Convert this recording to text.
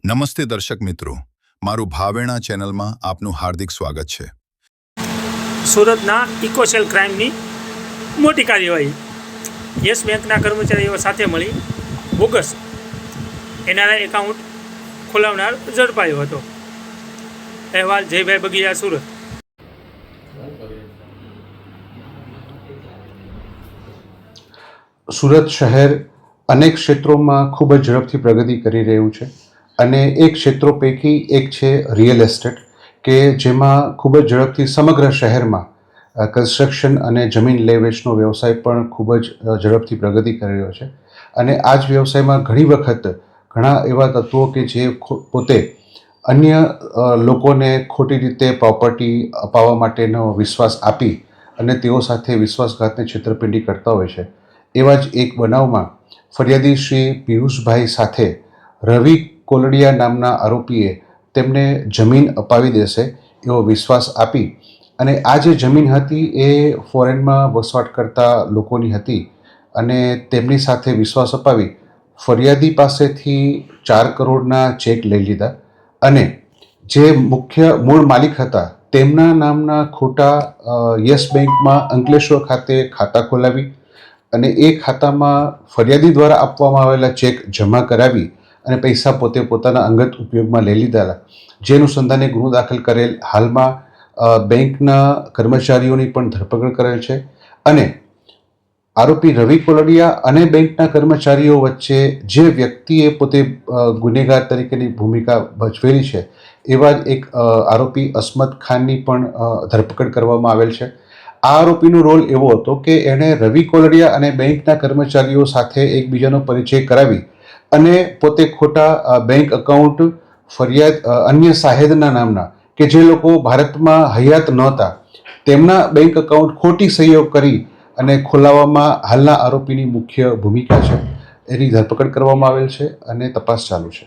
નમસ્તે દર્શક મિત્રો, મારું ભાવેણા ચેનલમાં આપનું હાર્દિક સ્વાગત છે। સુરતના ઇકોસેલ ક્રાઇમની મોટી કાર્યવાહી। યસ બેંકના કર્મચારીઓ સાથે મળી બોગસ એનઆરઆઈ એકાઉન્ટ ખોલાવનાર ઝડપાયો હતો। અહેવાલ જયભાઈ બગીયા, સુરત। સુરત શહેર અનેક ક્ષેત્રોમાં ખૂબ જ ઝડપથી પ્રગતિ કરી રહ્યું છે અને એ ક્ષેત્રો પૈકી એક છે રિયલ એસ્ટેટ, કે જેમાં ખૂબ જ ઝડપથી સમગ્ર શહેરમાં કન્સ્ટ્રક્શન અને જમીન લે વેચનો વ્યવસાય પણ ખૂબ જ ઝડપથી પ્રગતિ કરી રહ્યો છે। અને આ જ વ્યવસાયમાં ઘણી વખત ઘણા એવા તત્વો કે જે પોતે અન્ય લોકોને ખોટી રીતે પ્રોપર્ટી અપાવવા માટેનો વિશ્વાસ આપી અને તેઓ સાથે વિશ્વાસઘાતની છેતરપિંડી કરતા હોય છે। એવા જ એક બનાવમાં ફરિયાદી શ્રી પિયુષભાઈ સાથે રવિ કોલડિયા નામના આરોપીએ તેમને જમીન અપાવી દેશે એવો વિશ્વાસ આપી અને આ જે જમીન હતી એ ફોરેનમાં વસવાટ કરતા લોકોની હતી અને તેમની સાથે વિશ્વાસ અપાવી ફરિયાદી પાસેથી 4 કરોડના ચેક લઈ લીધા અને જે મુખ્ય મૂળ માલિક હતા તેમના નામના ખોટા યસ બેંકમાં અંકલેશ્વર ખાતે ખાતા ખોલાવી અને એ ખાતામાં ફરિયાદી દ્વારા આપવામાં આવેલા ચેક જમા કરાવી અને પૈસા પોતે પોતાના અંગત ઉપયોગમાં લઈ લીધેલા, જે અનુસંધાને ગુનો દાખલ કરેલ। હાલમાં બેંકના કર્મચારીઓની પણ ધરપકડ કરેલ છે અને આરોપી રવિ કોલડિયા અને બેંકના કર્મચારીઓ વચ્ચે જે વ્યક્તિએ પોતે ગુનેગાર તરીકેની ભૂમિકા ભજવેલી છે એવા જ એક આરોપી અસમત ખાનની પણ ધરપકડ કરવામાં આવેલ છે। આ આરોપીનો રોલ એવો હતો કે એણે રવિ કોલડિયા અને બેંકના કર્મચારીઓ સાથે એકબીજાનો પરિચય કરાવી અને પોતે ખોટા બેંક અકાઉન્ટ અન્ય સાહેદના નામના કે જે લોકો ભારતમાં હયાત નહોતા તેમના બેંક અકાઉન્ટ ખોટી સહીઓ કરી અને ખોલાવવામાં હાલના આરોપીની મુખ્ય ભૂમિકા છે। એની ધરપકડ કરવામાં આવેલ છે અને તપાસ ચાલુ છે।